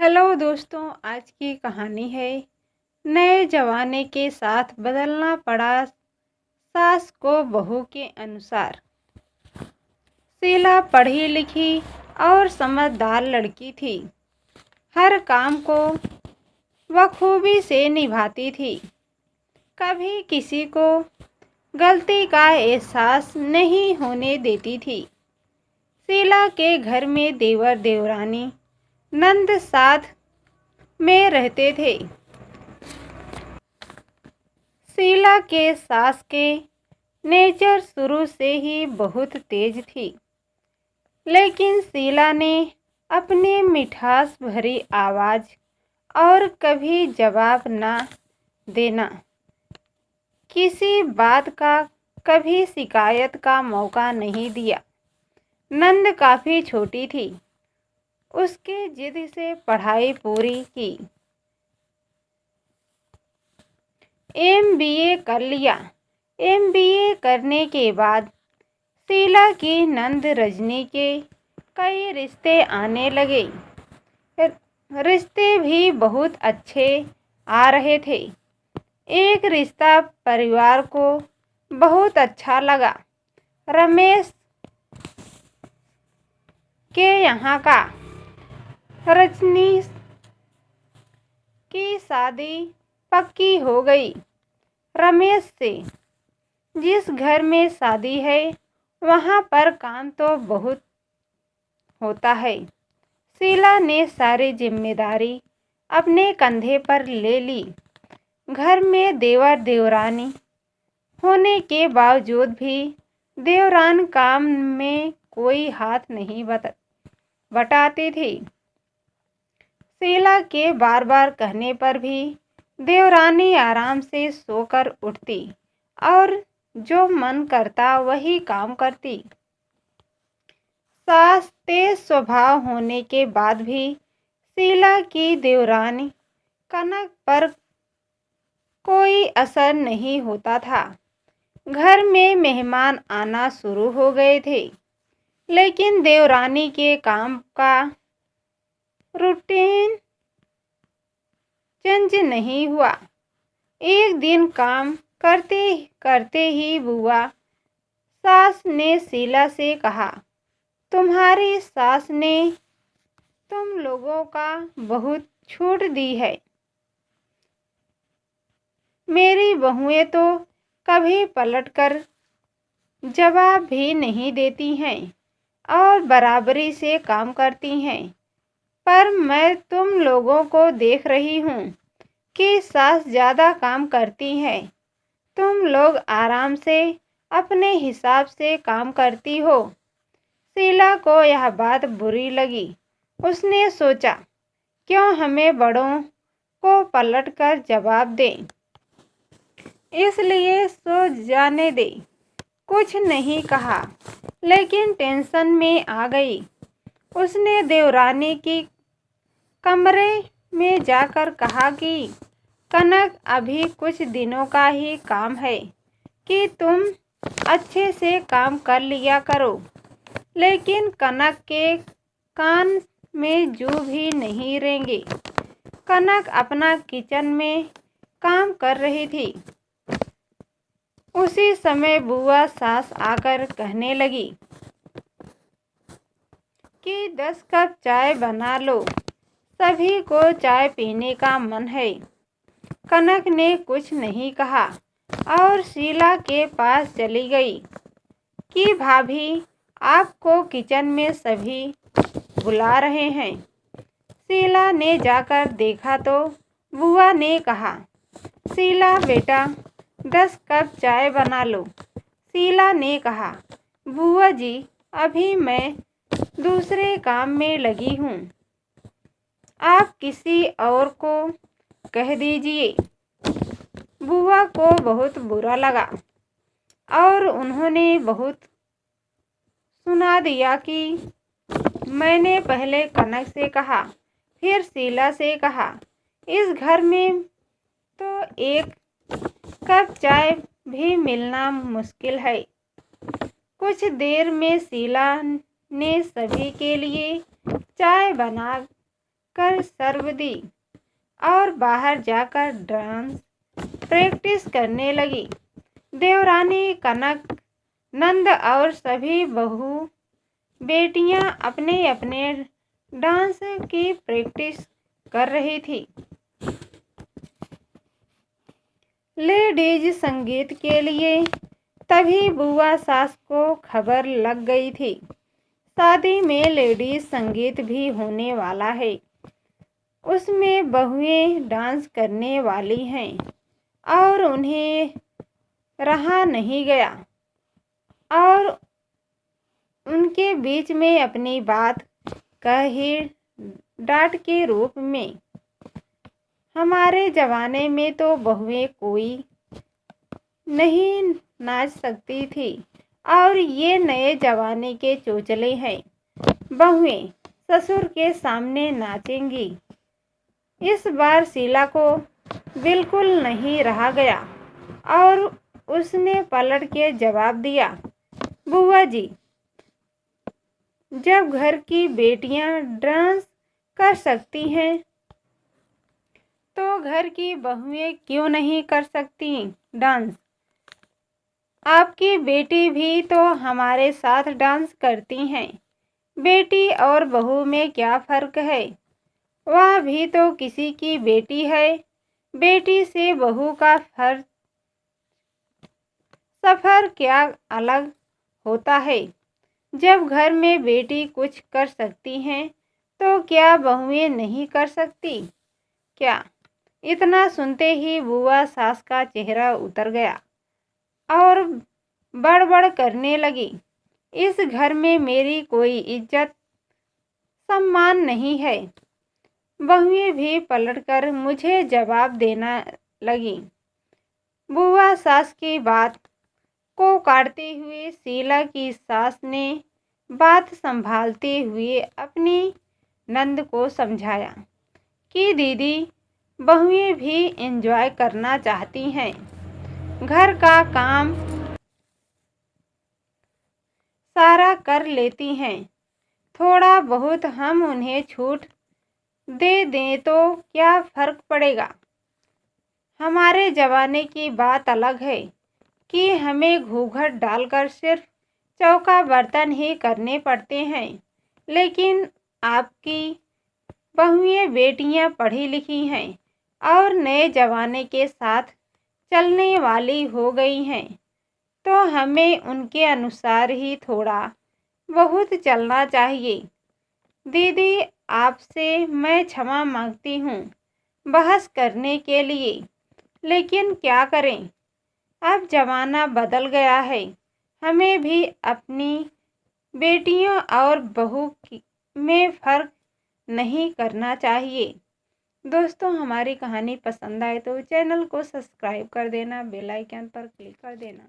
Hello दोस्तों, आज की कहानी है नए जमाने के साथ बदलना पड़ा सास को बहू के अनुसार। शीला पढ़ी लिखी और समझदार लड़की थी। हर काम को बखूबी से निभाती थी। कभी किसी को गलती का एहसास नहीं होने देती थी। शीला के घर में देवर देवरानी नंद साथ में रहते थे। शीला के सास के नेचर शुरू से ही बहुत तेज थी, लेकिन शीला ने अपनी मिठास भरी आवाज़ और कभी जवाब ना देना, किसी बात का कभी शिकायत का मौका नहीं दिया। नंद काफ़ी छोटी थी, उसके जिद से पढ़ाई पूरी की, MBA कर लिया। MBA करने के बाद शीला की नंद रजनी के कई रिश्ते आने लगे। रिश्ते भी बहुत अच्छे आ रहे थे। एक रिश्ता परिवार को बहुत अच्छा लगा। रमेश के यहाँ का रजनी की शादी पक्की हो गई। रमेश से जिस घर में शादी है वहाँ पर काम तो बहुत होता है। शीला ने सारी जिम्मेदारी अपने कंधे पर ले ली। घर में देवर देवरानी होने के बावजूद भी देवरान काम में कोई हाथ नहीं बटाती थी। शीला के बार बार कहने पर भी देवरानी आराम से सोकर उठती और जो मन करता वही काम करती। सास तेज स्वभाव होने के बाद भी शीला की देवरानी कनक पर कोई असर नहीं होता था। घर में मेहमान आना शुरू हो गए थे, लेकिन देवरानी के काम का रूटीन चेंज नहीं हुआ। एक दिन काम करते करते ही बुआ सास ने शीला से कहा, तुम्हारी सास ने तुम लोगों का बहुत छूट दी है। मेरी बहुएं तो कभी पलटकर जवाब भी नहीं देती हैं और बराबरी से काम करती हैं, पर मैं तुम लोगों को देख रही हूँ कि सास ज़्यादा काम करती है। तुम लोग आराम से अपने हिसाब से काम करती हो। शीला को यह बात बुरी लगी। उसने सोचा, क्यों हमें बड़ों को पलटकर जवाब दें, इसलिए सो जाने दे। कुछ नहीं कहा, लेकिन टेंशन में आ गई। उसने देवरानी की कमरे में जाकर कहा कि कनक अभी कुछ दिनों का ही काम है कि तुम अच्छे से काम कर लिया करो। लेकिन कनक के कान में जू भी नहीं रेंगे। कनक अपना किचन में काम कर रही थी। उसी समय बुआ सास आकर कहने लगी कि 10 कप चाय बना लो, सभी को चाय पीने का मन है। कनक ने कुछ नहीं कहा और शीला के पास चली गई कि भाभी, आपको किचन में सभी बुला रहे हैं। शीला ने जाकर देखा तो बुआ ने कहा, शीला बेटा 10 कप चाय बना लो। शीला ने कहा, बुआ जी अभी मैं दूसरे काम में लगी हूँ, आप किसी और को कह दीजिए। बुआ को बहुत बुरा लगा और उन्होंने बहुत सुना दिया कि मैंने पहले कनक से कहा, फिर शीला से कहा। इस घर में तो एक कप चाय भी मिलना मुश्किल है। कुछ देर में शीला ने सभी के लिए चाय बना कर सर्व दी और बाहर जाकर डांस प्रैक्टिस करने लगी। देवरानी कनक, नंद और सभी बहू बेटियां अपने अपने डांस की प्रैक्टिस कर रही थी। लेडीज संगीत के लिए तभी बुआ सास को खबर लग गई थी, शादी में लेडीज संगीत भी होने वाला है, उसमें बहुएं डांस करने वाली हैं और उन्हें रहा नहीं गया और उनके बीच में अपनी बात कही डांट के रूप में, हमारे ज़माने में तो बहुएं कोई नहीं नाच सकती थी और ये नए ज़माने के चोचले हैं, बहुएं ससुर के सामने नाचेंगी। इस बार शीला को बिल्कुल नहीं रहा गया और उसने पलट के जवाब दिया, बुआ जी, जब घर की बेटियां डांस कर सकती हैं तो घर की बहुएं क्यों नहीं कर सकती डांस? आपकी बेटी भी तो हमारे साथ डांस करती हैं। बेटी और बहू में क्या फ़र्क है? वह भी तो किसी की बेटी है। बेटी से बहू का सफ़र क्या अलग होता है? जब घर में बेटी कुछ कर सकती हैं तो क्या बहुएं नहीं कर सकती क्या? इतना सुनते ही बुआ सास का चेहरा उतर गया और बड़बड़ करने लगी, इस घर में मेरी कोई इज्जत सम्मान नहीं है। बहुएं भी पलटकर मुझे जवाब देना लगी। बुआ सास की बात को काटते हुए शीला की सास ने बात संभालते हुए अपनी नंद को समझाया कि दीदी, बहुएं भी एंजॉय करना चाहती हैं, घर का काम सारा कर लेती हैं, थोड़ा बहुत हम उन्हें छूट दे दें तो क्या फ़र्क पड़ेगा? हमारे ज़माने की बात अलग है कि हमें घूंघट डालकर सिर्फ चौका बर्तन ही करने पड़ते हैं, लेकिन आपकी बहुएं बेटियां पढ़ी लिखी हैं और नए ज़माने के साथ चलने वाली हो गई हैं, तो हमें उनके अनुसार ही थोड़ा बहुत चलना चाहिए। दीदी, आपसे मैं क्षमा मांगती हूँ बहस करने के लिए, लेकिन क्या करें, अब ज़माना बदल गया है, हमें भी अपनी बेटियों और बहू में फ़र्क नहीं करना चाहिए। दोस्तों, हमारी कहानी पसंद आए तो चैनल को सब्सक्राइब कर देना, बेल आइकन पर क्लिक कर देना।